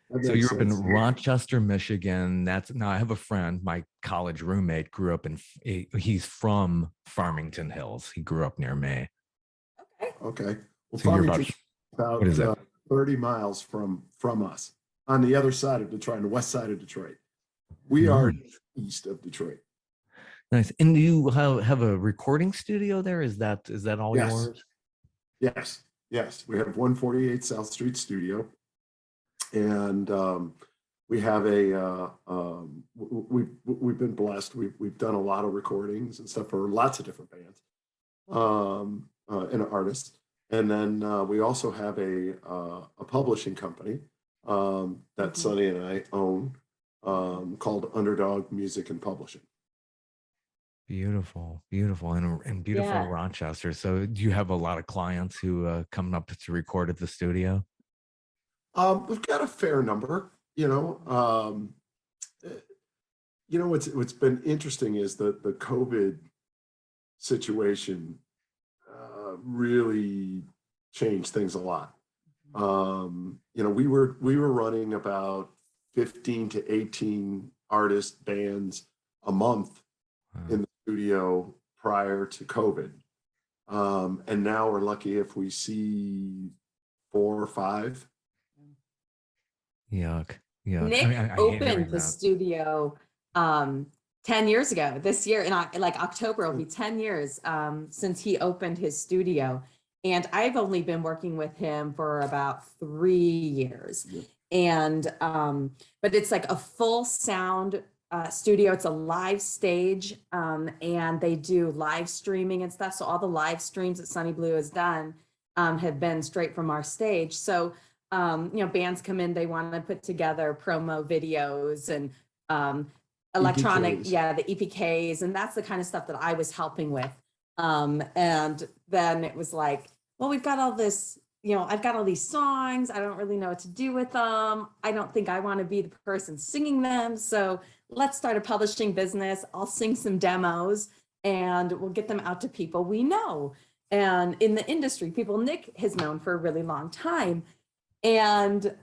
That So makes you're up in sense. Rochester, Michigan. That's now I have a friend, my college roommate grew up he's from Farmington Hills. He grew up near me. Okay. Well, So you're about, Farmington's what is about it? 30 miles from us on the other side of Detroit, on the west side of Detroit. We are Nice. east of Detroit. Nice. And do you have a recording studio there? Is that all Yes. yours? Yes. Yes. We have 148 South Street Studio. And we have we've been blessed. We've done a lot of recordings and stuff for lots of different bands and artists. And then we also have a publishing company that Sonny and I own called Underdog Music and Publishing. Beautiful, beautiful, and beautiful Yeah. Rochester. So do you have a lot of clients who come up to record at the studio? We've got a fair number, what's been interesting is that the COVID situation really changed things a lot. We were running about 15 to 18 artist bands a month in the studio prior to COVID. And now we're lucky if we see 4 or 5. Yuck. Yuck. Nic I hate opened hearing the that. studio 10 years ago. This year, in October, will be 10 years since he opened his studio. And I've only been working with him for about 3 years. Yeah. And but it's like a full sound studio. It's a live stage, and they do live streaming and stuff. So all the live streams that Sunny Bleau has done have been straight from our stage. So bands come in, they want to put together promo videos and electronic, EPKs. the EPKs, and that's the kind of stuff that I was helping with. And then it was like, well, we've got all this, I've got all these songs. I don't really know what to do with them. I don't think I want to be the person singing them. So let's start a publishing business. I'll sing some demos and we'll get them out to people we know. And in the industry, people Nic has known for a really long time. And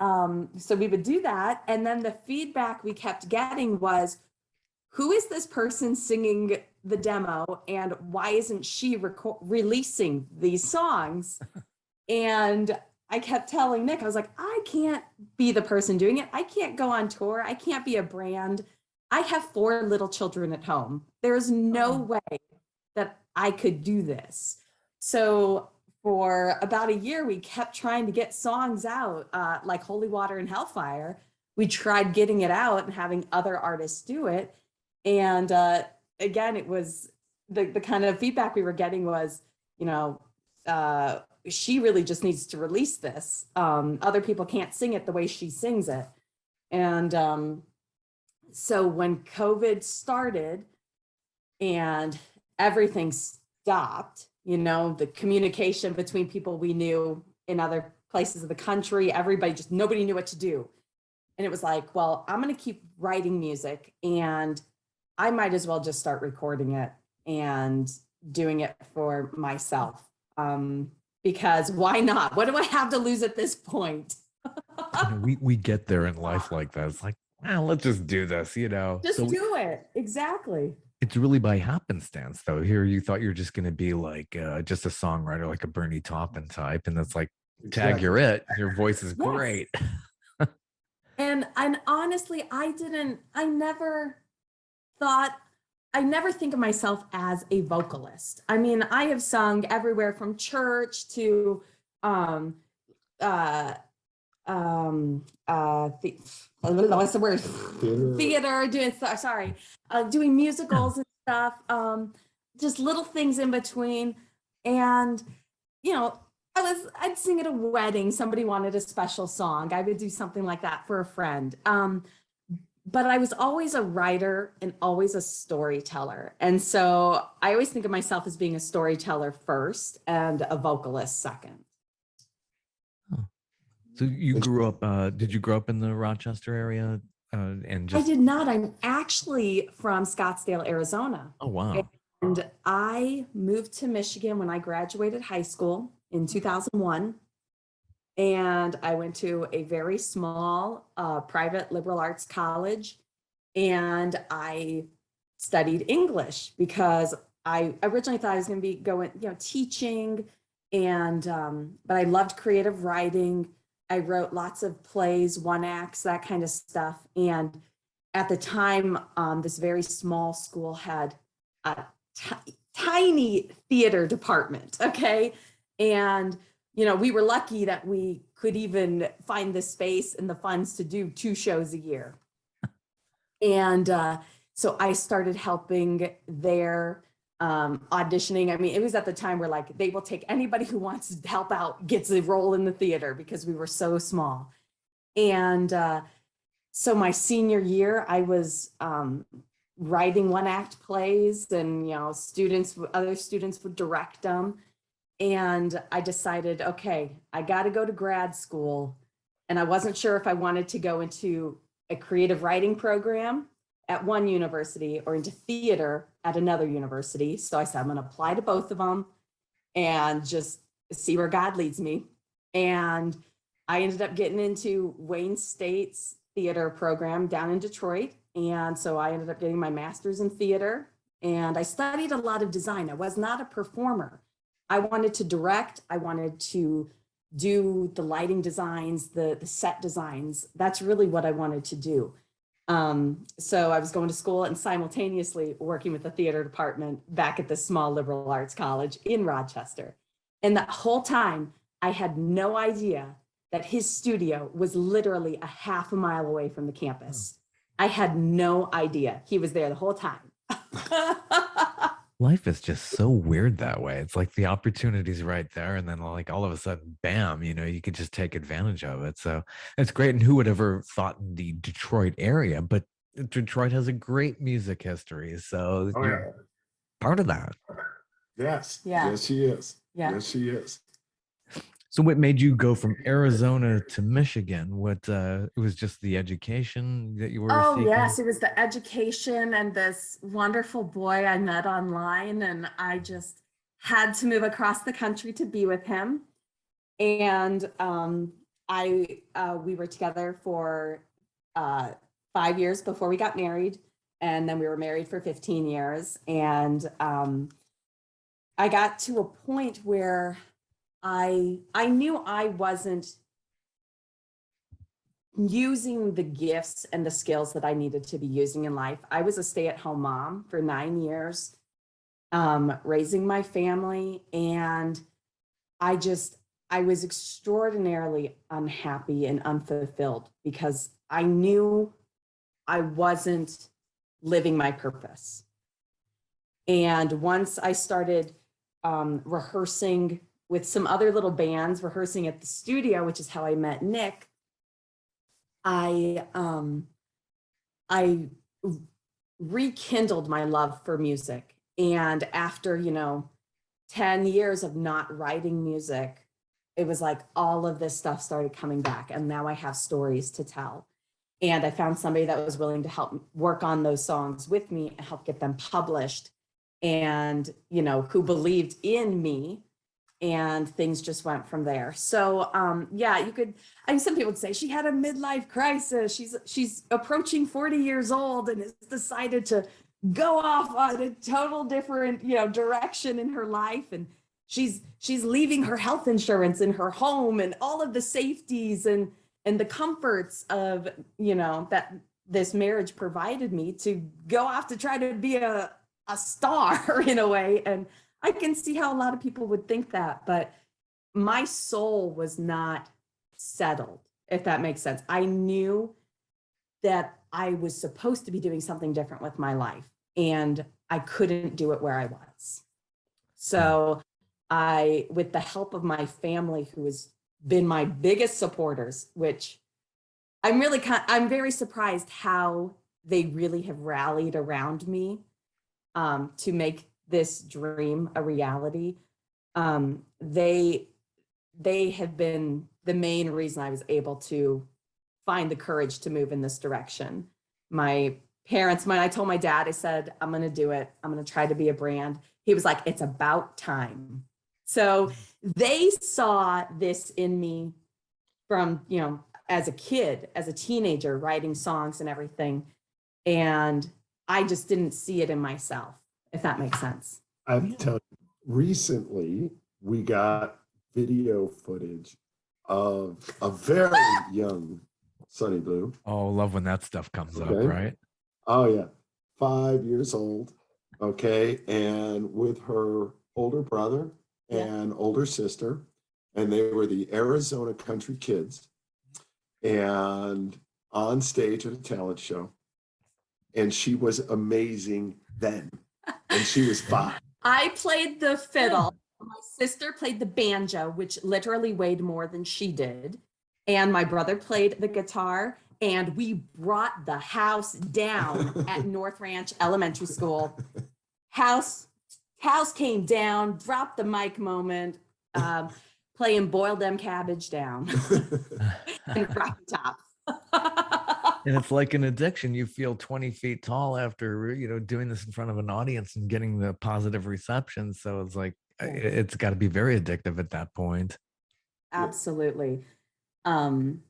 so we would do that. And then the feedback we kept getting was, who is this person singing the demo and why isn't she releasing these songs? And I kept telling Nic, I was like, I can't be the person doing it. I can't go on tour. I can't be a brand. I have 4 little children at home. There's no way that I could do this. So for about a year, we kept trying to get songs out, like Holy Water and Hellfire. We tried getting it out and having other artists do it. And again, it was the kind of feedback we were getting was, she really just needs to release this. Other people can't sing it the way she sings it. And so when COVID started and everything stopped, the communication between people we knew in other places of the country, nobody knew what to do. And it was like, well, I'm going to keep writing music and I might as well just start recording it and doing it for myself. Because why not? What do I have to lose at this point? we get there in life like that. It's like, let's just do this, Just do it. Exactly. It's really by happenstance, though. Here, you thought you're just going to be like just a songwriter, like a Bernie Taupin type, and it's like, tag, you're it. Your voice is great. And honestly, I never think of myself as a vocalist. I mean, I have sung everywhere from church to what's the word? Theater, doing musicals and stuff, just little things in between. And, I'd sing at a wedding. Somebody wanted a special song. I would do something like that for a friend. But I was always a writer and always a storyteller. And so I always think of myself as being a storyteller first and a vocalist second. So you grew up, did you grow up in the Rochester area? I did not. I'm actually from Scottsdale, Arizona. Oh, wow. And I moved to Michigan when I graduated high school in 2001. and I went to a very small private liberal arts college, and I studied English because I originally thought I was going to be going, teaching, and but I loved creative writing. I wrote lots of plays, one acts, that kind of stuff. And at the time, this very small school had a tiny theater department. Okay. And, we were lucky that we could even find the space and the funds to do 2 shows a year. And so I started helping there, auditioning. I mean, it was at the time where like they will take anybody who wants to help out gets a role in the theater because we were so small. And so my senior year, I was writing one act plays, and other students would direct them. And I decided, okay, I got to go to grad school. And I wasn't sure if I wanted to go into a creative writing program at one university or into theater at another university. So I said, I'm going to apply to both of them and just see where God leads me. And I ended up getting into Wayne State's theater program down in Detroit. And so I ended up getting my master's in theater, and I studied a lot of design. I was not a performer. I wanted to direct. I wanted to do the lighting designs, the set designs. That's really what I wanted to do. So I was going to school and simultaneously working with the theater department back at this small liberal arts college in Rochester. And that whole time, I had no idea that his studio was literally a half a mile away from the campus. I had no idea. He was there the whole time. Life is just so weird that way. It's like the opportunity's right there, and then like all of a sudden, bam, you could just take advantage of it. So it's great. And who would ever thought in the Detroit area, but Detroit has a great music history. So you're part of that. Yes. Yeah. Yes, she is. Yeah. Yes, she is. So what made you go from Arizona to Michigan? It was just the education that you were seeking? Yes, it was the education and this wonderful boy I met online, and I just had to move across the country to be with him. And we were together for 5 years before we got married, and then we were married for 15 years. And I got to a point where I knew I wasn't using the gifts and the skills that I needed to be using in life. I was a stay-at-home mom for 9 years, raising my family, and I was extraordinarily unhappy and unfulfilled because I knew I wasn't living my purpose. And once I started rehearsing with some other little bands, rehearsing at the studio, which is how I met Nic, I rekindled my love for music. And after, 10 years of not writing music, it was like all of this stuff started coming back. And now I have stories to tell. And I found somebody that was willing to help work on those songs with me and help get them published, and, who believed in me. And things just went from there. So some people would say she had a midlife crisis. She's approaching 40 years old and has decided to go off on a total different, direction in her life. And she's leaving her health insurance in her home and all of the safeties and the comforts of, that this marriage provided me, to go off to try to be a star in a way. And I can see how a lot of people would think that, but my soul was not settled, if that makes sense. I knew that I was supposed to be doing something different with my life, and I couldn't do it where I was. So with the help of my family, who has been my biggest supporters, which I'm very surprised how they really have rallied around me to make this dream a reality. They have been the main reason I was able to find the courage to move in this direction. My parents, when I told my dad, I said, I'm going to do it. I'm going to try to be a brand. He was like, it's about time. So they saw this in me from, you know, as a kid, as a teenager, writing songs and everything. And I just didn't see it in myself, if that makes sense. I have to tell you, recently we got video footage of a very young Sonny Bleau. Oh, love when that stuff comes up, right? Oh yeah, 5 years old. Okay, and with her older brother and older sister, and they were the Arizona Country Kids, and on stage at a talent show. And she was amazing then, and she was 5. I played the fiddle. My sister played the banjo, which literally weighed more than she did. And my brother played the guitar, and we brought the house down at North Ranch Elementary School. House came down, dropped the mic moment, playing Boil Them Cabbage Down and Rocky Top. And it's like an addiction. You feel 20 feet tall after, you know, doing this in front of an audience and getting the positive reception. So it's like, it's got to be very addictive at that point. Absolutely. You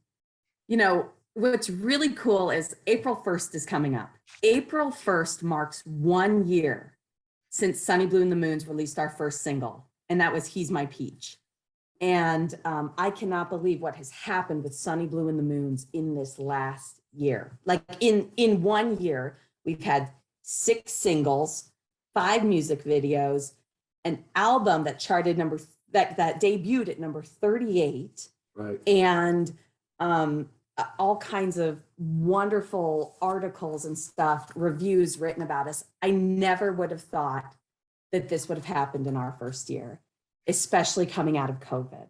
know, what's really cool is April 1st is coming up. April 1st marks 1 year since Sonny Bleau and the Moons released our first single, and that was He's My Peach. And I cannot believe what has happened with Sonny Bleau and the Moons in this last year. Like in 1 year, we've had 6 singles, 5 music videos, an album that charted that debuted at number 38, Right. and all kinds of wonderful articles and stuff, reviews written about us. I never would have thought that this would have happened in our first year, especially coming out of COVID.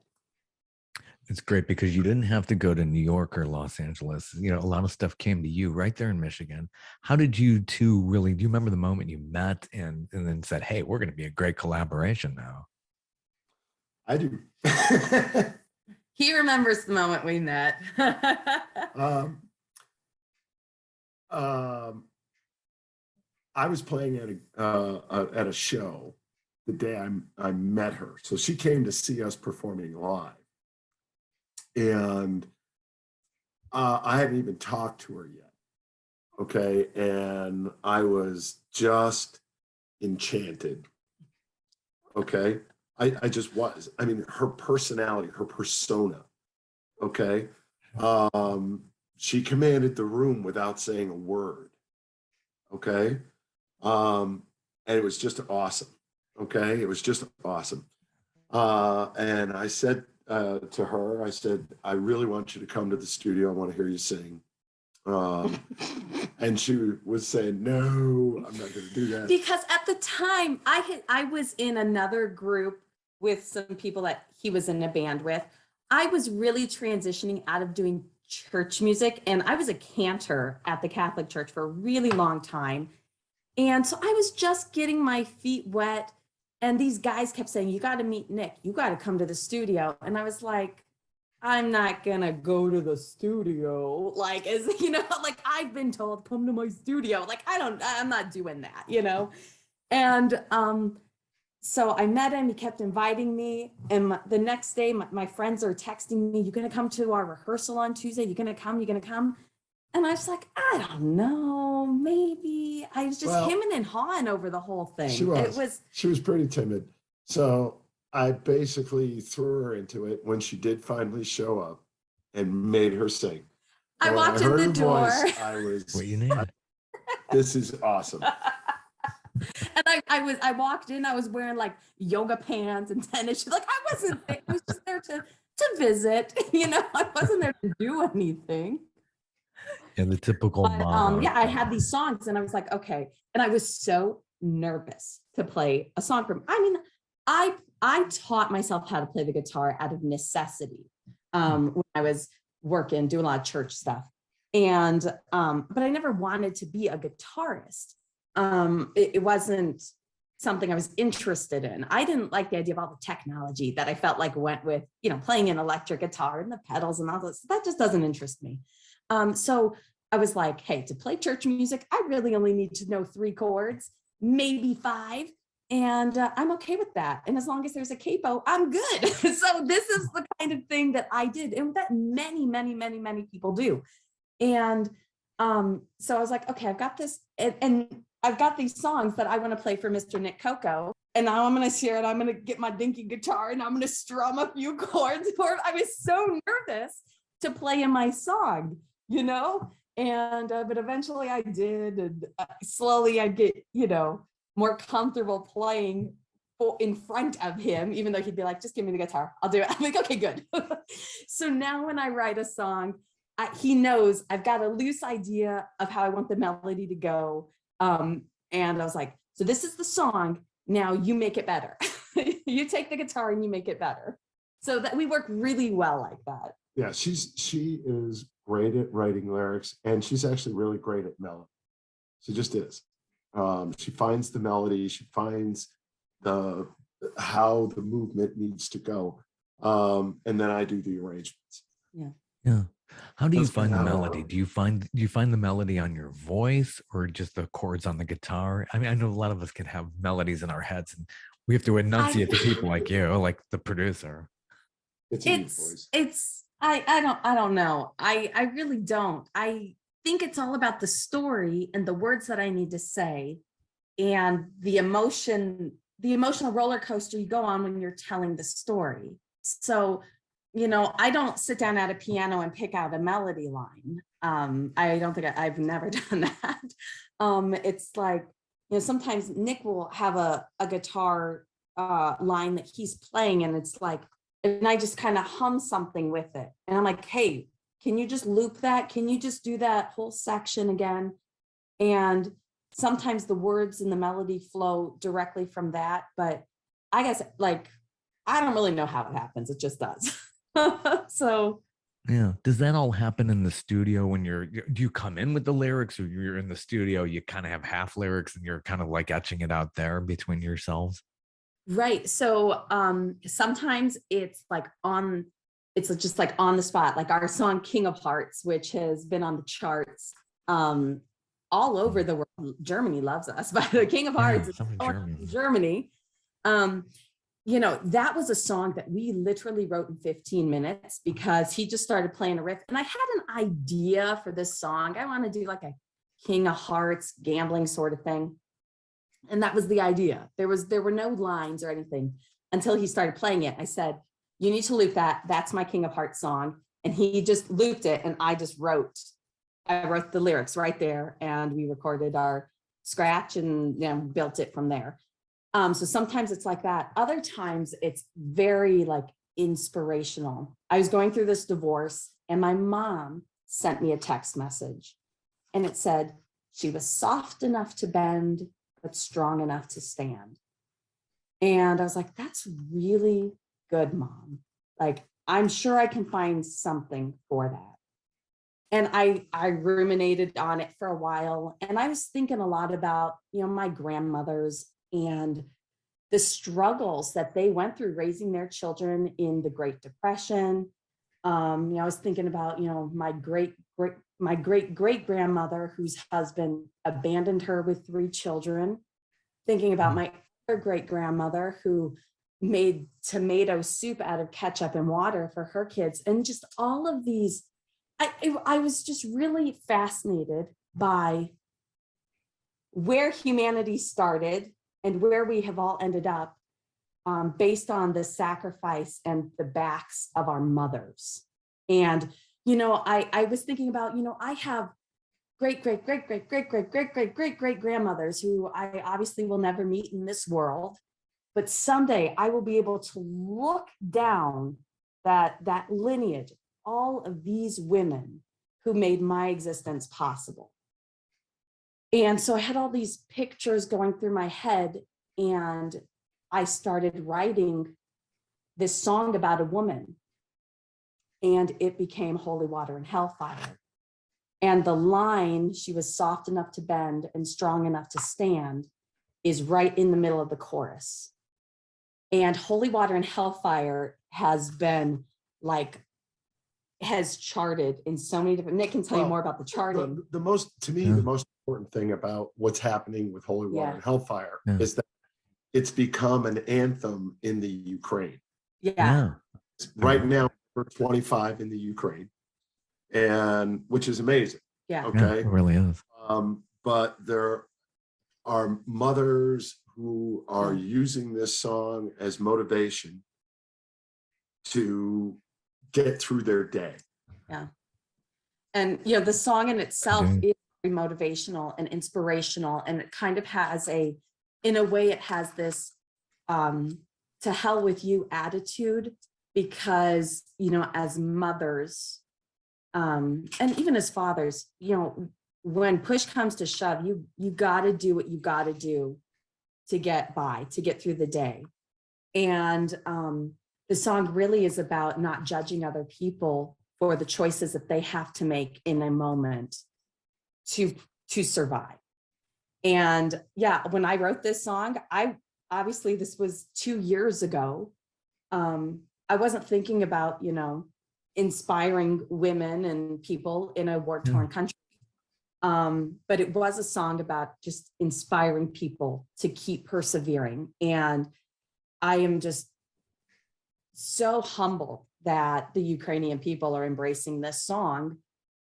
It's great because you didn't have to go to New York or Los Angeles. You know, a lot of stuff came to you right there in Michigan. How did you two really, do you remember the moment you met and then said, hey, we're going to be a great collaboration now? I do. He remembers the moment we met. I was playing at a show the day I met her. So she came to see us performing live. And I hadn't even talked to her yet. Okay. And I was just enchanted. Okay. I just was. I mean, her personality, her persona. Okay. She commanded the room without saying a word. Okay. And it was just awesome. Okay. It was just awesome. And I said to her, I said, I really want you to come to the studio. I want to hear you sing. And she was saying, no, I'm not going to do that. Because at the time I was in another group with some people that he was in a band with. I was really transitioning out of doing church music, and I was a cantor at the Catholic Church for a really long time. And so I was just getting my feet wet, and these guys kept saying, you got to meet Nic, you got to come to the studio. And I was like, I'm not gonna go to the studio. Like, as you know, like I've been told, come to my studio. Like, I'm not doing that, you know? And so I met him, he kept inviting me. And the next day, my friends are texting me, you gonna come to our rehearsal on Tuesday? You gonna come? And I was like, I don't know, maybe. I was just hemming and hawing over the whole thing. She was pretty timid. So I basically threw her into it when she did finally show up and made her sing. I walked in the door. I was, What you need. this is awesome. And I walked in, I was wearing like yoga pants and tennis shoes. Like I was just there to visit, you know, I wasn't there to do anything. And the typical mom. Yeah, I had these songs and I was like, okay. And I was so nervous to play a song from, I mean, I taught myself how to play the guitar out of necessity when I was working, doing a lot of church stuff. And, but I never wanted to be a guitarist. It wasn't something I was interested in. I didn't like the idea of all the technology that I felt like went with, you know, playing an electric guitar and the pedals and all this. That just doesn't interest me. So I was like, hey, to play church music, I really only need to know 3 chords, maybe 5. And I'm okay with that. And as long as there's a capo, I'm good. So this is the kind of thing that I did, and that many, many, many, many people do. And so I was like, okay, I've got this, and I've got these songs that I want to play for Mr. Nic Coco. And now I'm going to share it. I'm going to get my dinky guitar and I'm going to strum a few chords for it. I was so nervous to play in my song, you know? And, but eventually I did. And slowly I get, you know, more comfortable playing in front of him, even though he'd be like, just give me the guitar, I'll do it. I'm like, okay, good. So now when I write a song, he knows I've got a loose idea of how I want the melody to go. And I was like, so this is the song. Now you make it better. You take the guitar and you make it better. So that we work really well like that. Yeah, she is great at writing lyrics, and she's actually really great at melody. She just is. She finds the melody, she finds how the movement needs to go. And then I do the arrangements. Yeah. Yeah. How do you find the melody? Do you find the melody on your voice or just the chords on the guitar? I mean, I know a lot of us can have melodies in our heads and we have to enunciate to people like you, like the producer. I don't know. I really don't. I think it's all about the story and the words that I need to say and the emotional roller coaster you go on when you're telling the story. So, you know, I don't sit down at a piano and pick out a melody line. I don't think I've never done that. It's like, you know, sometimes Nic will have a guitar line that he's playing, and it's like, and I just kind of hum something with it. And I'm like, hey, can you just loop that? Can you just do that whole section again? And sometimes the words and the melody flow directly from that. But I guess, like, I don't really know how it happens. It just does. So yeah, does that all happen in the studio when do you come in with the lyrics, or you're in the studio, you kind of have half lyrics and you're kind of like etching it out there between yourselves? right. So sometimes it's just like on the spot, like our song King of Hearts, which has been on the charts all over the world. Germany loves us, but the King of Hearts is Germany. You know, that was a song that we literally wrote in 15 minutes because he just started playing a riff. And I had an idea for this song. I want to do like a King of Hearts gambling sort of thing. And that was the idea. There were no lines or anything until he started playing it. I said, you need to loop that. That's my King of Hearts song. And he just looped it. And I wrote the lyrics right there, and we recorded our scratch and, you know, built it from there. So sometimes it's like that. Other times it's very like inspirational. I was going through this divorce and my mom sent me a text message, and it said, she was soft enough to bend, but strong enough to stand. And I was like, that's really good, Mom. Like, I'm sure I can find something for that. And I ruminated on it for a while. And I was thinking a lot about, you know, my grandmothers and the struggles that they went through raising their children in the Great Depression. You know, I was thinking about, you know, my great great grandmother whose husband abandoned her with 3 children. Thinking about my other great grandmother who made tomato soup out of ketchup and water for her kids, and just all of these. I was just really fascinated by where humanity started and where we have all ended up based on the sacrifice and the backs of our mothers. And, you know, I was thinking about, you know, I have great grandmothers who I obviously will never meet in this world, but someday I will be able to look down that lineage, all of these women who made my existence possible. And so I had all these pictures going through my head, and I started writing this song about a woman, and it became Holy Water and Hellfire. And the line, she was soft enough to bend and strong enough to stand, is right in the middle of the chorus. And Holy Water and Hellfire has been like, has charted in so many different, Nic can tell you more about the charting. The most important thing about what's happening with Holy Water and Hellfire is that it's become an anthem in the Ukraine. Yeah. Right now, we're 25 in the Ukraine, and which is amazing. Yeah. Okay. It really is. But there are mothers who are using this song as motivation to get through their day. Yeah. And, you know, the song in itself Mhm. is very motivational and inspirational. And it kind of has in a way, it has this to hell with you attitude, because, you know, as mothers, and even as fathers, you know, when push comes to shove, you got to do what you got to do to get by, to get through the day. And the song really is about not judging other people for the choices that they have to make in a moment to survive. And yeah, when I wrote this song, obviously this was 2 years ago. I wasn't thinking about, you know, inspiring women and people in a war-torn country. But it was a song about just inspiring people to keep persevering. And I am just so humbled that the Ukrainian people are embracing this song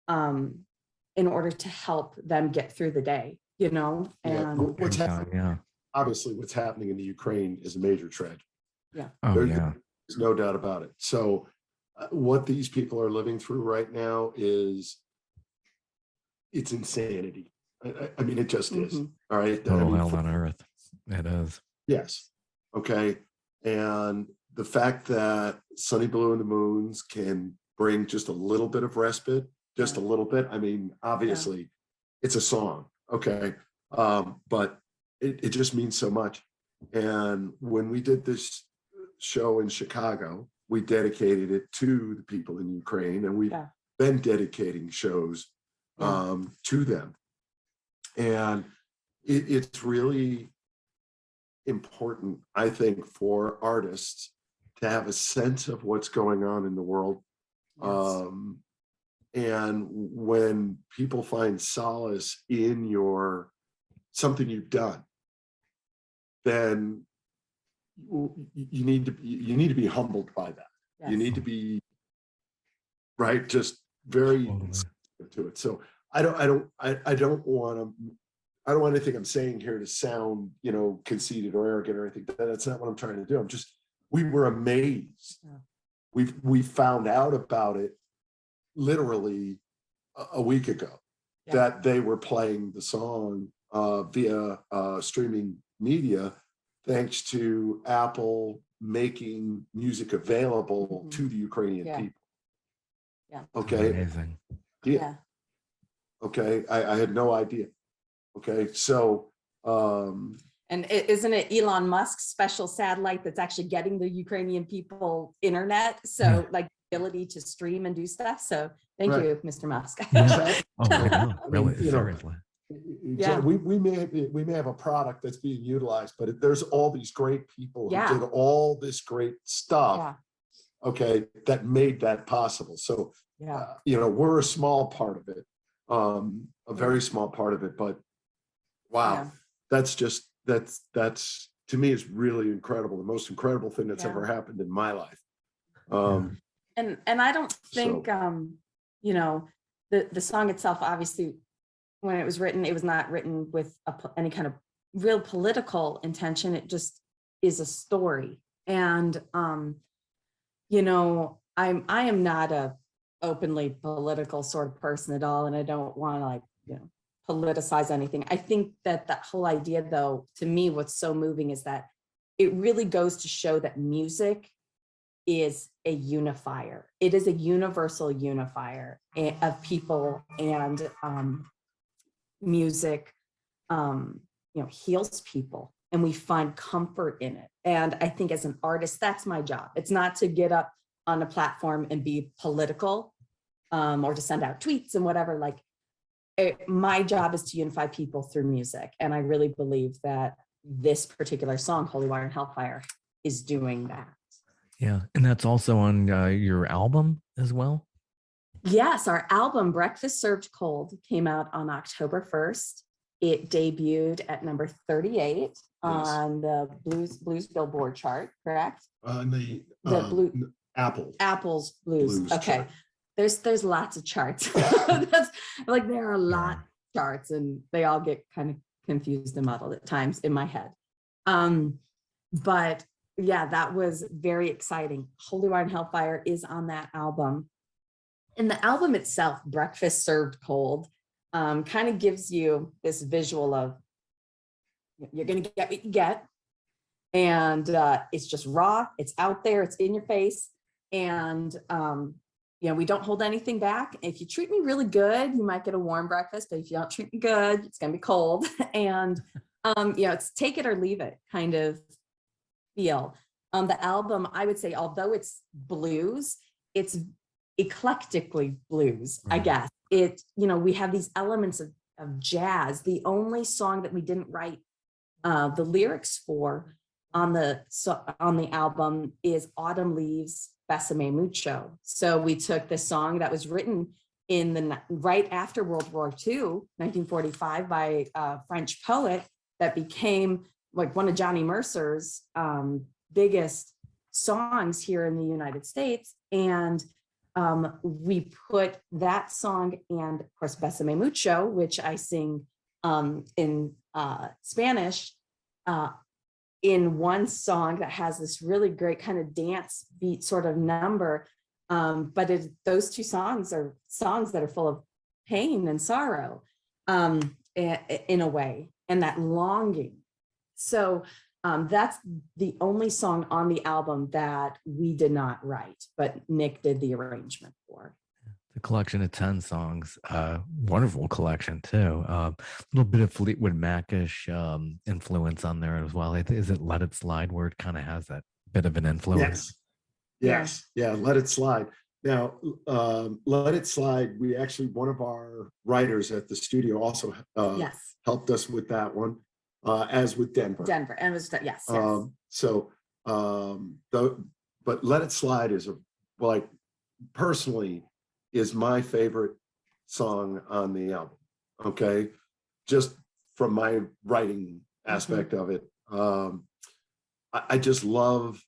in order to help them get through the day, you know? Yeah. And What's Yeah. happening? Obviously, what's happening in the Ukraine is a major tragedy. Oh, There's yeah. no doubt about it. So what these people are living through right now is, it's insanity. I mean, it just is. Mhm. All right. I Total mean, hell on earth. It is. yes. Okay. And the fact that Sunny Blue and the Moons can bring just a little bit of respite, just a little bit. I mean, obviously, it's a song. Okay. But it just means so much. And when we did this show in Chicago, we dedicated it to the people in Ukraine, and we've been dedicating shows to them. And it's really important, I think, for artists to have a sense of what's going on in the world. And when people find solace in something you've done, then you need to be humbled by that. You need to be just very sensitive to it. So I don't want anything I'm saying here to sound, you know, conceited or arrogant or anything. That's not what I'm trying to do. We were amazed. We found out about it literally a week ago, that they were playing the song via streaming media, thanks to Apple making music available to the Ukrainian people. Okay. Amazing. Okay. I had no idea. Okay. So, and isn't it Elon Musk's special satellite that's actually getting the Ukrainian people internet? So like ability to stream and do stuff. So thank you, Mr. Musk. Really, you know, seriously. we may have a product that's being utilized, but there's all these great people who did all this great stuff, okay, that made that possible. So, you know, we're a small part of it, a very small part of it, but wow, that's to me is really incredible. The most incredible thing that's ever happened in my life. And I don't think, you know, the song itself, obviously, when it was written, it was not written with any kind of real political intention. It just is a story. And, you know, I am not a openly political sort of person at all. And I don't want to, like, you know, politicize anything. I think that whole idea, though, to me, what's so moving is that it really goes to show that music is a unifier. It is a universal unifier of people, and music, you know, heals people, and we find comfort in it. And I think as an artist, that's my job. It's not to get up on a platform and be political, or to send out tweets and whatever. Like, my job is to unify people through music. And I really believe that this particular song, Holy Water and Hellfire, is doing that. Yeah. And that's also on your album as well? Yes, our album, Breakfast Served Cold, came out on October 1st. It debuted at number 38 on the blues Billboard chart, correct? The Blue Apple's blues. Okay. chart. There's lots of charts. That's like there are a lot of charts, and they all get kind of confused and muddled at times in my head. But yeah, that was very exciting. Holy Water and Hellfire is on that album. And the album itself, Breakfast Served Cold, kind of gives you this visual of you're going to get what you get. And it's just raw, it's out there, it's in your face. And, we don't hold anything back. If you treat me really good, you might get a warm breakfast, but if you don't treat me good, it's going to be cold. And, it's take it or leave it kind of feel. The album, I would say, although it's blues, it's eclectically blues, I guess. We have these elements of jazz. The only song that we didn't write the lyrics for on the album is Autumn Leaves, Besame Mucho. So we took the song that was written right after World War II, 1945, by a French poet that became like one of Johnny Mercer's biggest songs here in the United States. And we put that song and, of course, Besame Mucho, which I sing in Spanish, in one song that has this really great kind of dance beat sort of number. But those two songs are songs that are full of pain and sorrow in a way, and that longing. So that's the only song on the album that we did not write, but Nic did the arrangement for. The collection of 10 songs, wonderful collection too. A little bit of Fleetwood Mac-ish influence on there as well. Is it Let It Slide where it kind of has that bit of an influence? Yes. Yeah. Let It Slide. Now, Let It Slide, one of our writers at the studio also helped us with that one, as with Denver. And it was, yes. But Let It Slide is personally is my favorite song on the album. Okay. Just from my writing aspect of it. I just love,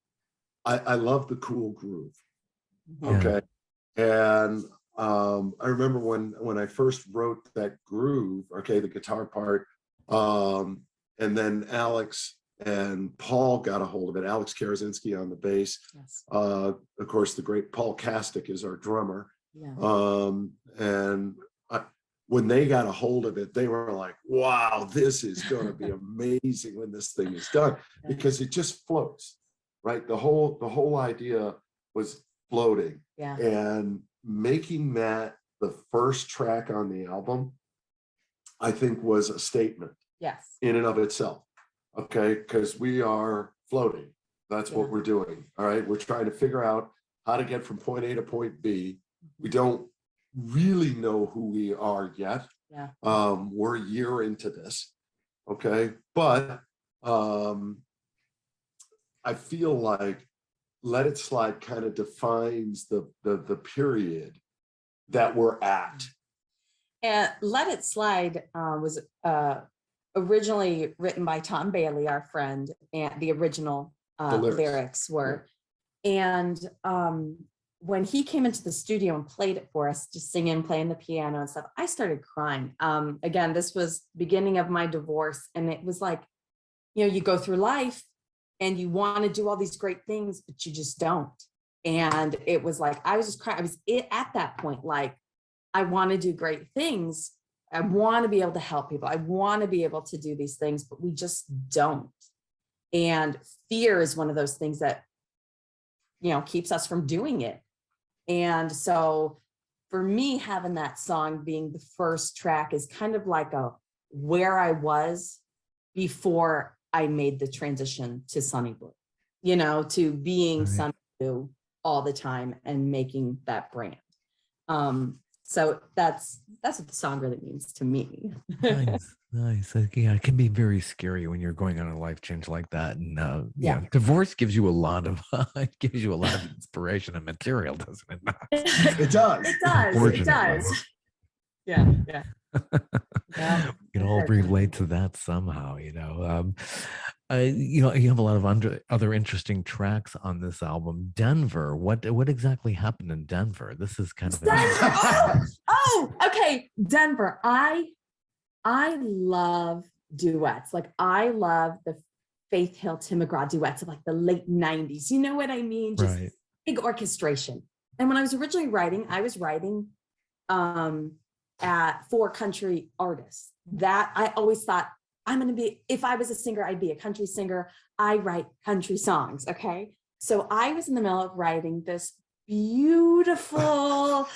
I love the cool groove. Okay. And I remember when I first wrote that groove, okay, the guitar part, and then Alex and Paul got a hold of it. Alex Karazinski on the bass. Yes. Of course, the great Paul Kastic is our drummer. Yeah. When they got a hold of it, they were like, wow, this is going to be amazing when this thing is done, because it just floats, right? The whole idea was floating. Yeah. And making that the first track on the album, I think, was a statement. Yes. In and of itself. Okay. Because we are floating. That's what we're doing. All right. We're trying to figure out how to get from point A to point B. We don't really know who we are yet. Yeah. We're a year into this. Okay. But I feel like Let It Slide kind of defines the period that we're at. And Let It Slide was originally written by Tom Bailey, our friend, and the original lyrics were. And when he came into the studio and played it for us, just singing, playing the piano and stuff, I started crying. Again, this was beginning of my divorce. And it was like, you go through life and you want to do all these great things, but you just don't. And it was like, I was just crying. I was at that point, like, I want to do great things. I want to be able to help people. I want to be able to do these things, but we just don't. And fear is one of those things that, keeps us from doing it. And so for me, having that song being the first track is kind of like where I was before I made the transition to Sunny Blue, to being Sunny Blue all the time and making that brand. So that's what the song really means to me. Nice. Yeah, it can be very scary when you're going on a life change like that. And divorce gives you a lot of inspiration and material, doesn't it? It does. It does. Yeah. We can all relate to that somehow, you know. You know, you have a lot of other interesting tracks on this album. Denver, what exactly happened in Denver? This is kind of Denver. Okay. Denver. I love duets. Like I love the Faith Hill Tim McGraw duets of like the late 90s. You know what I mean? Just right. big orchestration. And when I was originally writing, I was writing for country artists. That I always thought I'm going to be, if I was a singer, I'd be a country singer. I write country songs. Okay. So I was in the middle of writing this beautiful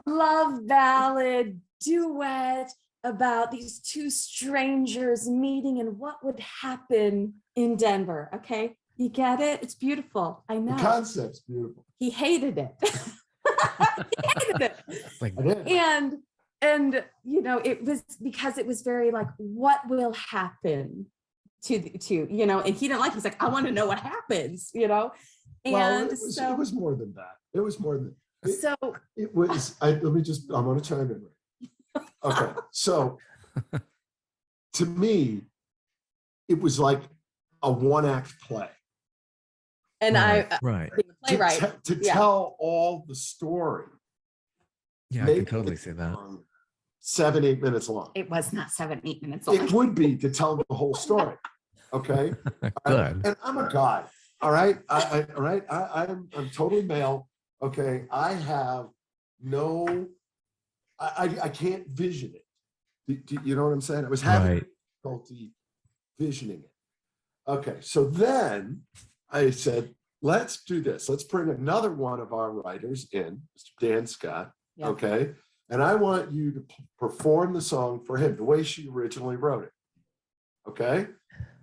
love ballad duet about these two strangers meeting and what would happen in Denver. Okay. You get it? It's beautiful. I know. The concept's beautiful. He hated it. He hated it. Like, and you know, it was because it was very like, what will happen to you know, and he didn't like it. He's like, I want to know what happens, you know. And well, it was more than that. It was more than so it was. I want to chime in. Okay, so to me, it was like a one-act play. And right, I right to tell all the story. Yeah, I can totally see that. 7-8 minutes long. It was not 7-8 minutes long. It would be to tell the whole story. Okay. Good. And I'm a guy. All right. I'm totally male. Okay. I have no. I can't vision it. Do you know what I'm saying? I was having difficulty visioning it. Okay. So then I said, let's do this. Let's bring another one of our writers in, Mr. Dan Scott. Yeah. Okay. And I want you to perform the song for him the way she originally wrote it. Okay.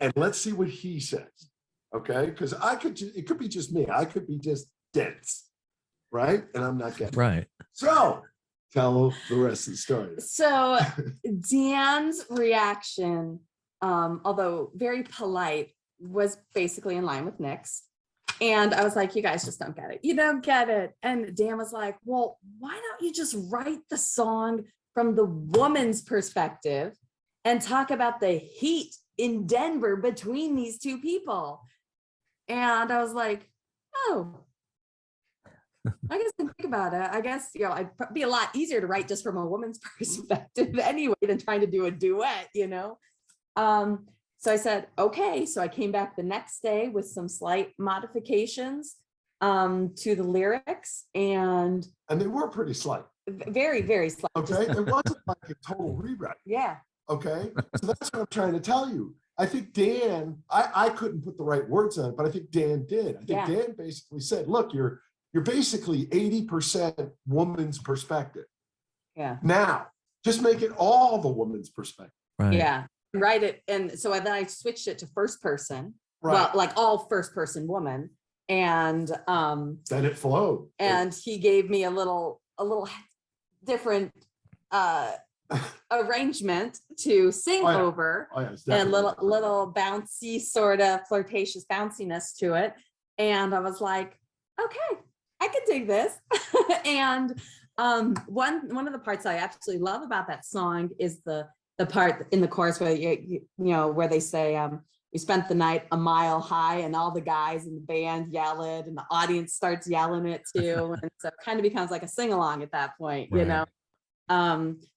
And let's see what he says. Okay. Because it could be just me. I could be just dense. Right. And I'm not getting right. So tell the rest of the story. So Dan's reaction, although very polite, was basically in line with Nic's. And I was like, you guys just don't get it. You don't get it. And Dan was like, well, why don't you just write the song from the woman's perspective and talk about the heat in Denver between these two people? And I was like, oh, I guess I think about it. I guess, you know, it'd be a lot easier to write just from a woman's perspective anyway than trying to do a duet, you know? So I said, okay. So I came back the next day with some slight modifications to the lyrics, and they were pretty slight. Very, very slight. Okay. It wasn't like a total rewrite. Yeah. Okay. So that's what I'm trying to tell you. I think Dan, I couldn't put the right words on it, but I think Dan did. I think Dan basically said, look, you're basically 80% woman's perspective. Yeah. Now, just make it all the woman's perspective. Right. Yeah. Write it. And so then I switched it to first person. Right. Well, like all first person woman. And then it flowed. And he gave me a little different arrangement to sing over. And little bouncy, sort of flirtatious bounciness to it. And I was like, okay, I could dig this. And one of the parts I absolutely love about that song is the part in the chorus where you know, where they say, we spent the night a mile high, and all the guys in the band yell it, and the audience starts yelling it too. And so it kind of becomes like a sing-along at that point, you know?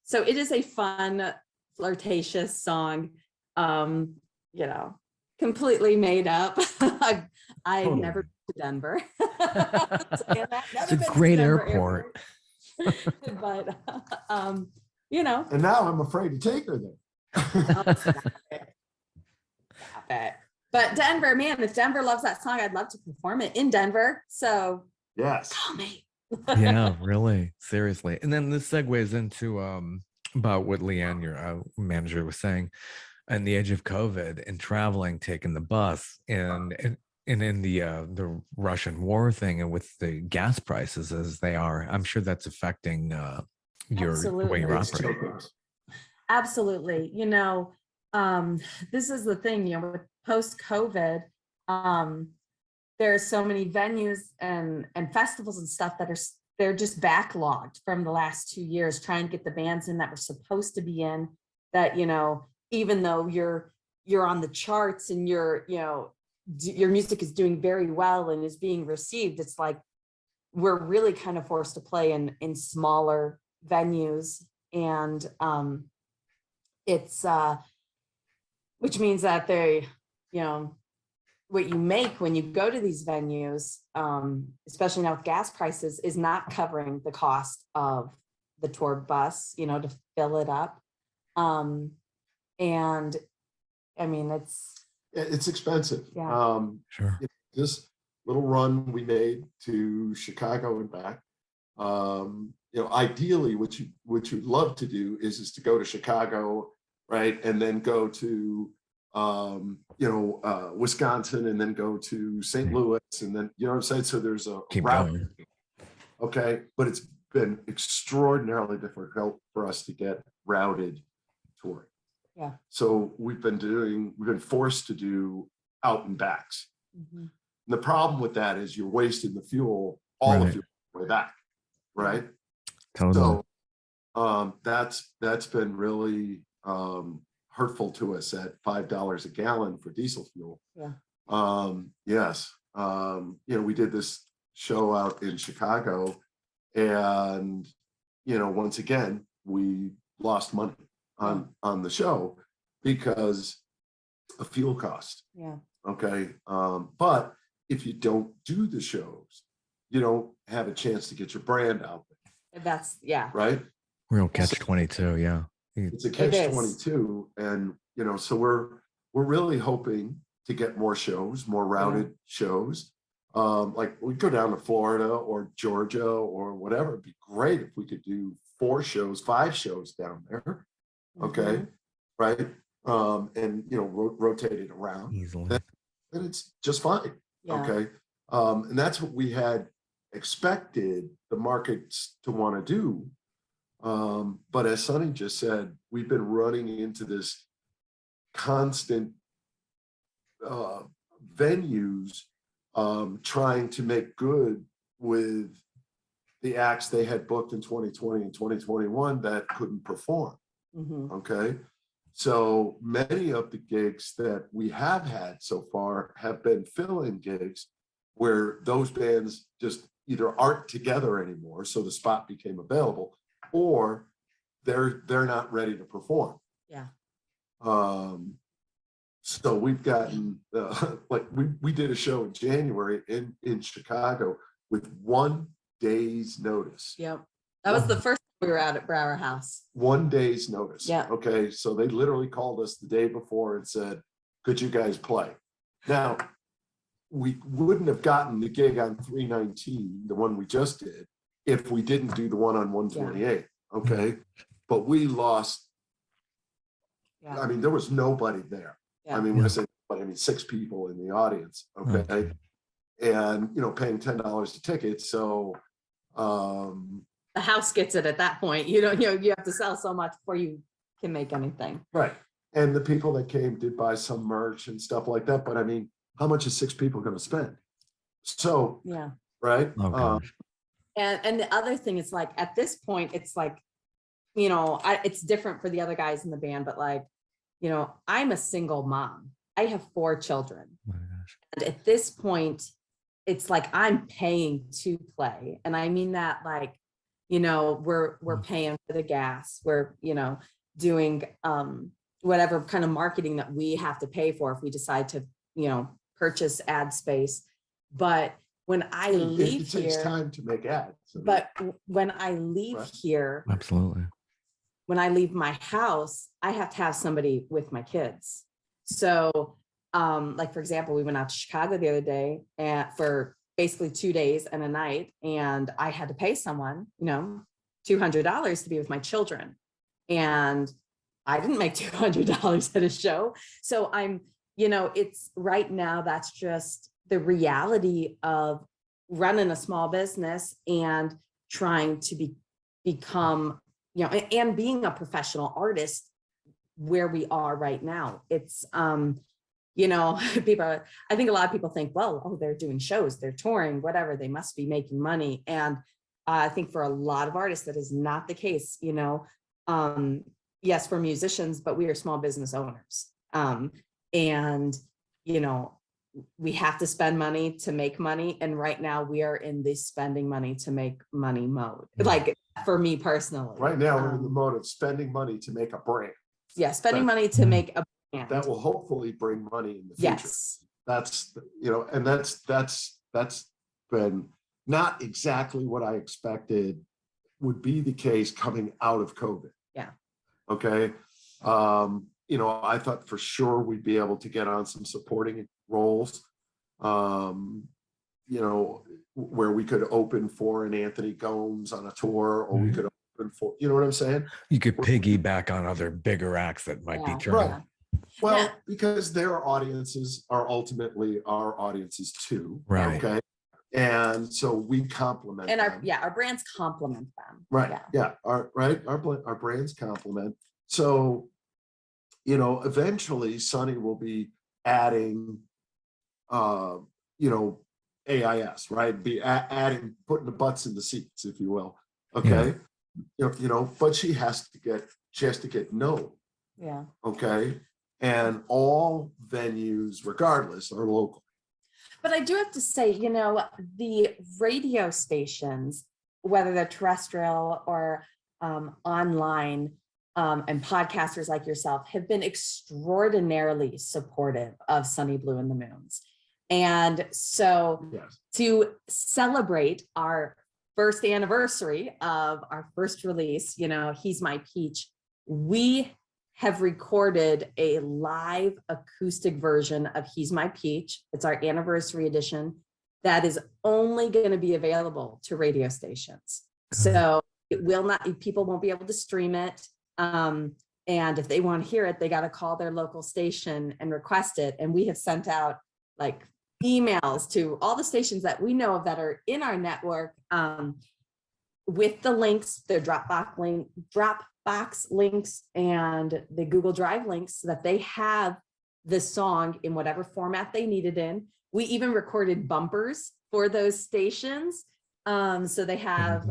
So it is a fun, flirtatious song, you know, completely made up. I've never been to Denver. It's a great airport. But, you know. And now I'm afraid to take her there. Stop it. But Denver, man, if Denver loves that song, I'd love to perform it in Denver. So yes, call me. Yeah, really, seriously. And then this segues into about what Leanne, your manager, was saying, and the age of COVID and traveling, taking the bus, and in the Russian war thing, and with the gas prices as they are, I'm sure that's affecting the way you're operating. Absolutely. You know, this is the thing, you know, with post-COVID, there are so many venues and festivals and stuff that they're just backlogged from the last 2 years, trying to get the bands in that were supposed to be in that, even though you're on the charts and your music is doing very well and is being received, it's like we're really kind of forced to play in smaller venues, and it's which means that they, what you make when you go to these venues, especially now with gas prices, is not covering the cost of the tour bus, to fill it up. And I mean, It's expensive. Yeah. Sure. This little run we made to Chicago and back, ideally what you'd love to do is to go to Chicago, right, and then go to Wisconsin, and then go to St. Louis, and then, you know what I'm saying? So there's a Keep route. going. Okay, but it's been extraordinarily difficult for us to get routed touring. Yeah. So we've been forced to do out and backs. Mhm. And the problem with that is you're wasting the fuel, all the Right. fuel way back, right? Totally. So that's been really hurtful to us at $5 a gallon for diesel fuel. Yeah. Yes. We did this show out in Chicago, and once again we lost money on the show because of fuel cost. Yeah. Okay. But if you don't do the shows, you don't have a chance to get your brand out there, That's, yeah. right? Real catch-22. Yeah. It's a It is. catch-22, and so we're really hoping to get more shows, more routed shows. Like we go down to Florida or Georgia or whatever. It'd be great if we could do 4 shows, 5 shows down there. Okay, Mhm. right? And rotate it around. Easily. Then it's just fine. Yeah. Okay. And that's what we had expected the markets to want to do. But as Sonny just said, we've been running into this constant venues trying to make good with the acts they had booked in 2020 and 2021 that couldn't perform. Mhm. Okay. So many of the gigs that we have had so far have been fill-in gigs where those bands just either aren't together anymore, so the spot became available, or they're not ready to perform. Yeah. So we've gotten like we did a show in January in Chicago with 1 day's notice. Yep. That was the first time we were out at Brower House. 1 day's notice. Yeah. Okay. So they literally called us the day before and said, could you guys play? Now, we wouldn't have gotten the gig on 319, the one we just did, if we didn't do the one on 128. Okay. But we lost. Yeah. I mean, there was nobody there. Yeah. I mean, when I say, but I mean 6 people in the audience. Okay. And paying $10 a ticket. So The house gets it at that point. You have to sell so much before you can make anything. right. And the people that came did buy some merch and stuff like that. But I mean, how much is 6 people going to spend? So, Yeah. right. Oh, gosh. And the other thing is, like, at this point, it's like, it's different for the other guys in the band, but like, I'm a single mom. I have 4 children. Oh my gosh. And at this point, it's like I'm paying to play. And I mean that, like, we're paying for the gas. We're, doing whatever kind of marketing that we have to pay for if we decide to, purchase ad space. But when I leave it takes here, time to make ads. but when I leave Right. here, Absolutely. when I leave my house, I have to have somebody with my kids. So, like, for example, we went out to Chicago the other day for basically 2 days and a night, and I had to pay someone, $200 to be with my children. And I didn't make $200 at a show. So I'm, it's right now, that's just the reality of running a small business and trying to become, and being a professional artist where we are right now. It's, people, I think a lot of people think, well, they're doing shows, they're touring, whatever, they must be making money. And I think for a lot of artists, that is not the case. yes, we're musicians, but we are small business owners. And, you know, we have to spend money to make money. And right now we are in the spending money to make money mode. Like for me personally. Right now we're in the mode of spending money to make a brand. Yeah, spending money to make a brand. That will hopefully bring money in the future. Yes. That's, you know, and that's been not exactly what I expected would be the case coming out of COVID. Yeah. Okay. You know, I thought for sure we'd be able to get on some supporting roles, you know, where we could open for an Anthony Gomes on a tour, or we could open for, you know what I'm saying? You could piggyback on other bigger acts that might be turning. Right. Well, because their audiences are ultimately our audiences too. Right. Okay. And so we complement And them. our brands complement them. Right. Yeah. Our brands complement. So, you know, eventually Sonny will be adding, you know, AIS, right? Be adding, putting the butts in the seats, if you will. Okay. Yeah. You know, but she has to get known. Yeah. Okay. And all venues, regardless, are local. But I do have to say, you know, the radio stations, whether they're terrestrial or online, and podcasters like yourself have been extraordinarily supportive of Sunny Blue and the Moons. And so to celebrate our first anniversary of our first release, you know, He's My Peach, we have recorded a live acoustic version of He's My Peach. It's our anniversary edition that is only going to be available to radio stations. So it will not, people won't be able to stream it. And if they want to hear it, they got to call their local station and request it. And we have sent out like emails to all the stations that we know of that are in our network, with the links, their Dropbox links and the Google Drive links, so that they have the song in whatever format they need it in. We even recorded bumpers for those stations. So they have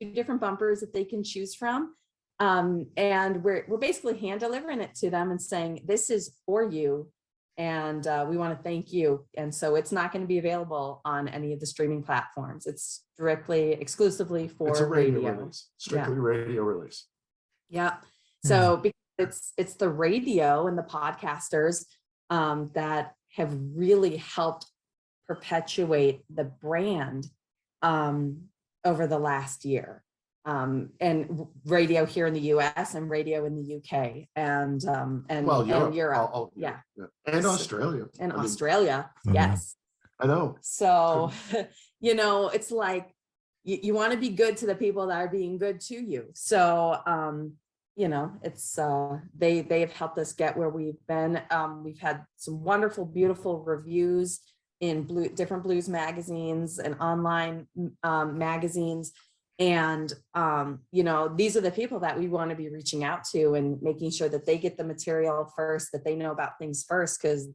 2 different bumpers that they can choose from. And we're basically hand delivering it to them and saying, this is for you. And we want to thank you. And so it's not going to be available on any of the streaming platforms. It's exclusively for it's a radio radio. release, strictly radio release. Yeah. So because it's the radio and the podcasters that have really helped perpetuate the brand over the last year. And radio here in the US and radio in the UK and Europe. Yeah. And Australia. And Australia. Yes. I know. So, you know, it's like you want to be good to the people that are being good to you. So, you know, it's they have helped us get where we've been. We've had some wonderful, beautiful reviews in different blues magazines and online magazines. And, you know, these are the people that we want to be reaching out to and making sure that they get the material first, that they know about things first, because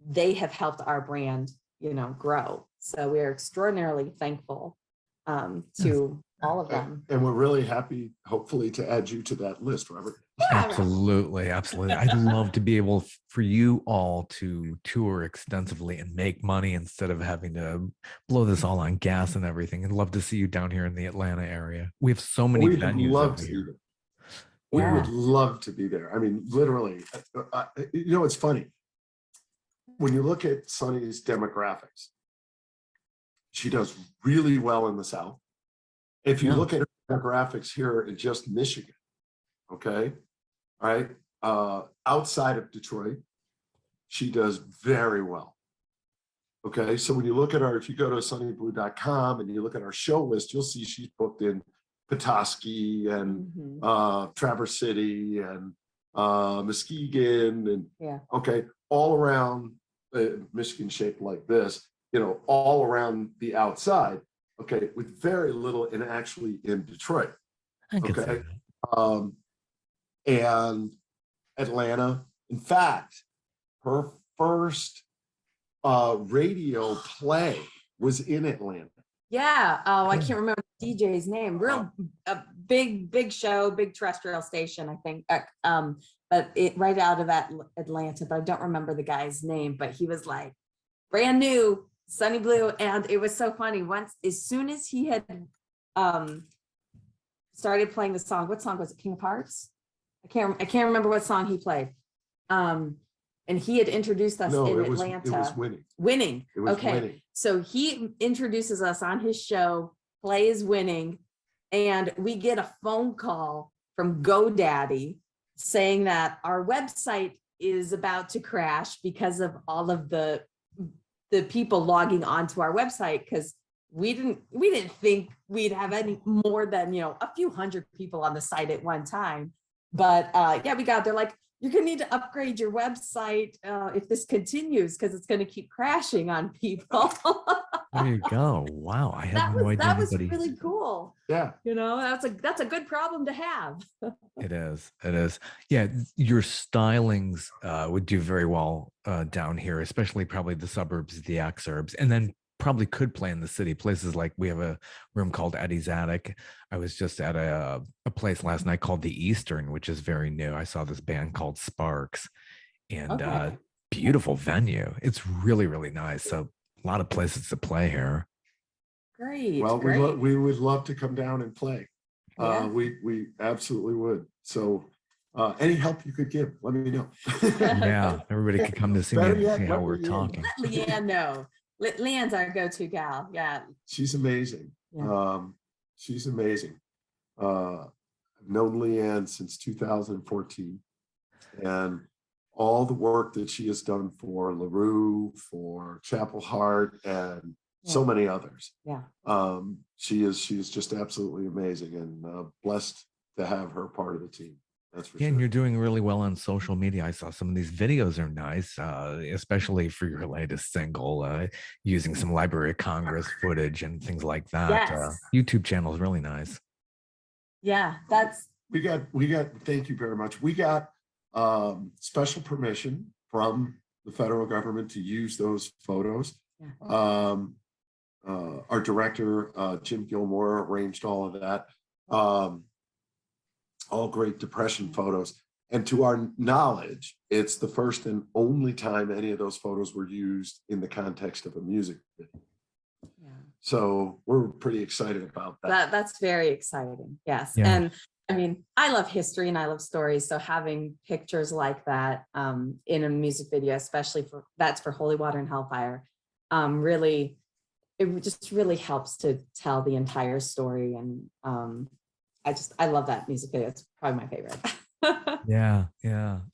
they have helped our brand, you know, grow. So we are extraordinarily thankful to all of them. And we're really happy, hopefully, to add you to that list, Robert. Absolutely. Absolutely. I'd love to be able for you all to tour extensively and make money instead of having to blow this all on gas and everything. I'd love to see you down here in the Atlanta area. We have so many venues over here. We would love to be there. I mean, literally, you know, it's funny. When you look at Sunny's demographics, she does really well in the South. If you look at her demographics here in just Michigan, okay, all right, outside of Detroit, she does very well. Okay, so when you look at if you go to sunnyblue.com and you look at our show list, you'll see she's booked in Petoskey and Traverse City and Muskegon and okay, all around Michigan shaped like this, you know, all around the outside. Okay, with very little and actually in Detroit. Okay. And Atlanta. In fact, her first radio play was in Atlanta. Yeah. Oh, I Cool. can't remember the DJ's name. Real a big show, big terrestrial station, I think. But it right out of Atlanta, but I don't remember the guy's name. But he was like brand new, Sunny Blue, and it was so funny. Once, as soon as he had started playing the song, what song was it? King of Hearts? I can't remember what song he played. And he had introduced us No, in it was Atlanta. Winning. Winning. It was Okay. Winning. So he introduces us on his show, plays Winning, and we get a phone call from GoDaddy saying that our website is about to crash because of all of the people logging onto our website, because we didn't think we'd have any more than, a few hundred people on the site at one time. But yeah, we got there like, you're gonna need to upgrade your website if this continues, because it's gonna keep crashing on people. There you go. Wow, I had no idea that was anybody. really cool. Yeah. That's a good problem to have. It is. It is. Yeah, your stylings would do very well down here, especially probably the suburbs, the exurbs, and then probably could play in the city. Places like, we have a room called Eddie's Attic. I was just at a place last night called the Eastern, which is very new. I saw this band called Sparks, and Okay. beautiful venue. It's really, really nice. So a lot of places to play here. Great. Well, great. we would love to come down and play. Yeah. We absolutely would. So any help you could give, let me know. Yeah, everybody could come to see me Better and yet, see how let we're Leanne know. talking. Let Leanne know. Leanne's our go-to gal. Yeah. She's amazing. Yeah. She's amazing. I've known Leanne since 2014, and all the work that she has done for LaRue, for Chapel Hart, and so many others. Yeah. She is just absolutely amazing, and blessed to have her part of the team. That's for Yeah, and sure. you're doing really well on social media. I saw some of these videos are nice, especially for your latest single, using some Library of Congress footage and things like that. Yes. YouTube channel is really nice. Yeah. That's We got, thank you very much. We got special permission from the federal government to use those photos. Yeah. Our director, Jim Gilmore, arranged all of that. All great Depression photos. And to our knowledge, it's the first and only time any of those photos were used in the context of a music video. yeah. So we're pretty excited about that. That's very exciting. Yes. Yeah. And I mean, I love history and I love stories. So having pictures like that in a music video, especially for Holy Water and Hellfire, really, it just really helps to tell the entire story. And I love that music video. It's probably my favorite. Yeah,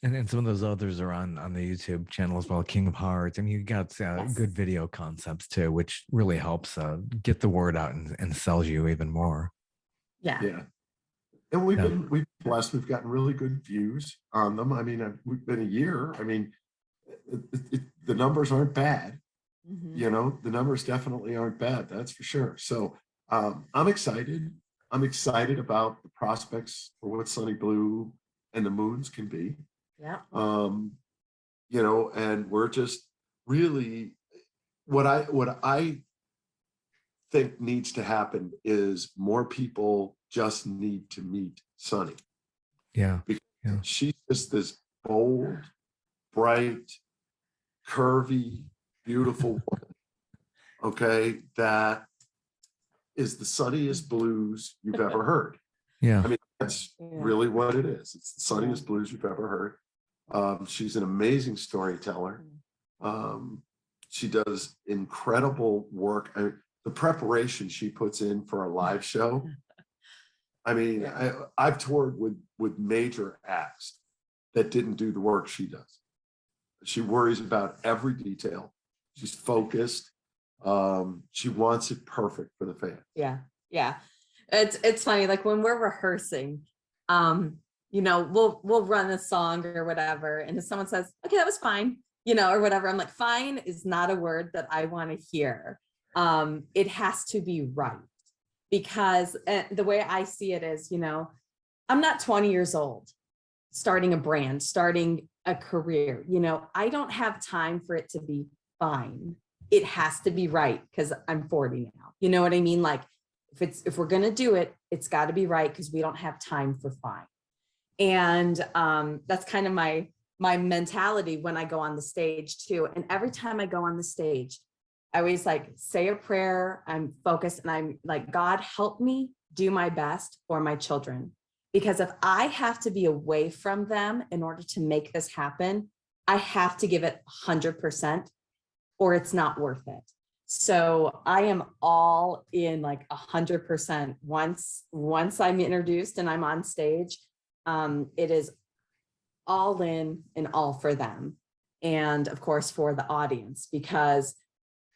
and some of those others are on the YouTube channel as well. King of Hearts. I mean, you got Yes. good video concepts too, which really helps get the word out and sells you even more. Yeah. Yeah. And we've been blessed. We've gotten really good views on them. I mean, we've been a year. I mean, the numbers aren't bad. Mhm. The numbers definitely aren't bad. That's for sure. So I'm excited. I'm excited about the prospects for what Sunny Blue and the Moons can be. Yeah. And we're just really, what I think needs to happen is more people just need to meet Sunny. Yeah. Because she's just this bold, bright, curvy, beautiful woman, okay, that is the sunniest blues you've ever heard. Yeah. I mean, that's really what it is. It's the sunniest blues you've ever heard. She's an amazing storyteller. She does incredible work. The preparation she puts in for a live show. I mean, I've toured with major acts that didn't do the work she does. She worries about every detail. She's focused. She wants it perfect for the fans. Yeah. It's funny, like when we're rehearsing, we'll run a song or whatever, and if someone says, okay, that was fine, or whatever, I'm like, fine is not a word that I want to hear. It has to be right, because the way I see it is, I'm not 20 years old starting a brand, starting a career. I don't have time for it to be fine. it has to be right because I'm 40 now. You know what I mean? Like if we're gonna do it, it's got to be right because we don't have time for fine. And that's kind of my mentality when I go on the stage too. And every time I go on the stage, I always like say a prayer. I'm focused and I'm like, God, help me do my best for my children. Because if I have to be away from them in order to make this happen, I have to give it 100% or it's not worth it. So I am all in like 100% once I'm introduced and I'm on stage. It is all in and all for them. And of course, for the audience, because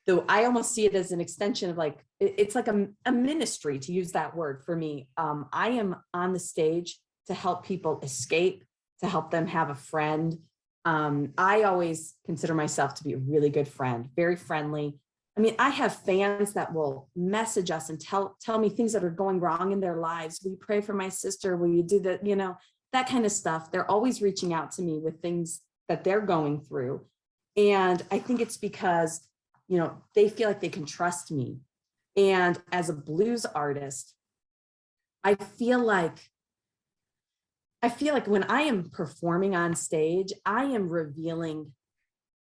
though I almost see it as an extension of like, it's like a ministry, to use that word for me. I am on the stage to help people escape, to help them have a friend. I always consider myself to be a really good friend, very friendly. I mean, I have fans that will message us and tell me things that are going wrong in their lives. Will you pray for my sister? Will you do that? You know, that kind of stuff. They're always reaching out to me with things that they're going through. And I think it's because, you know, they feel like they can trust me. And as a blues artist, I feel like when I am performing on stage, I am revealing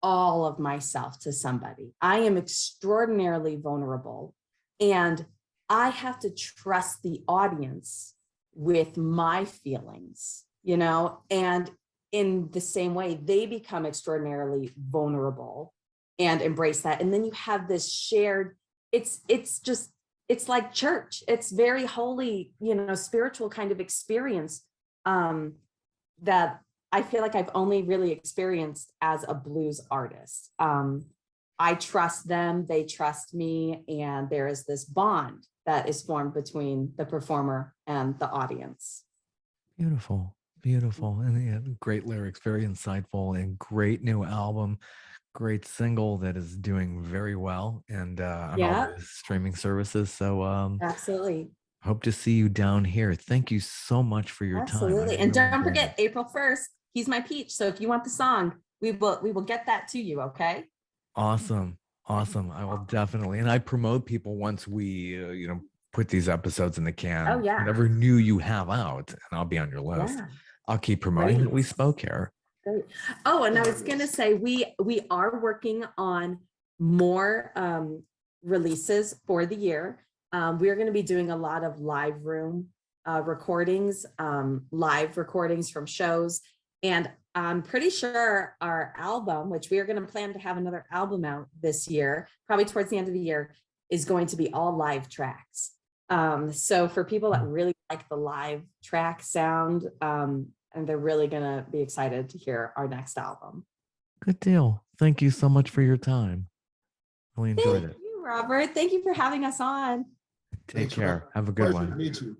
all of myself to somebody. I am extraordinarily vulnerable, and I have to trust the audience with my feelings, you know, and in the same way, they become extraordinarily vulnerable and embrace that. And then you have this shared, it's like church. It's very holy, you know, spiritual kind of experience that I feel like I've only really experienced as a blues artist. I trust them, they trust me, and there is this bond that is formed between the performer and the audience. Beautiful, beautiful. And yeah, great lyrics, very insightful, and great new album. Great single that is doing very well and on all the streaming services. So Absolutely. hope to see you down here. Thank you so much for your time. Absolutely. And don't forget, April 1st, he's my peach. So if you want the song, we will get that to you. Okay. Awesome. Awesome. I will definitely. And I promote people once we, you know, put these episodes in the can. Oh, yeah. Whatever new you have out, and I'll be on your list. Yeah. I'll keep promoting that we spoke here. Great. Oh, and I was going to say, we are working on more releases for the year. We're going to be doing a lot of live room recordings, live recordings from shows. And I'm pretty sure our album, which we are going to plan to have another album out this year, probably towards the end of the year, is going to be all live tracks. So for people that really like the live track sound, and they're really going to be excited to hear our next album. Good deal. Thank you so much for your time. Really enjoyed it. Thank you, Robert. Thank you for having us on. Take care. Have a good one. Me too.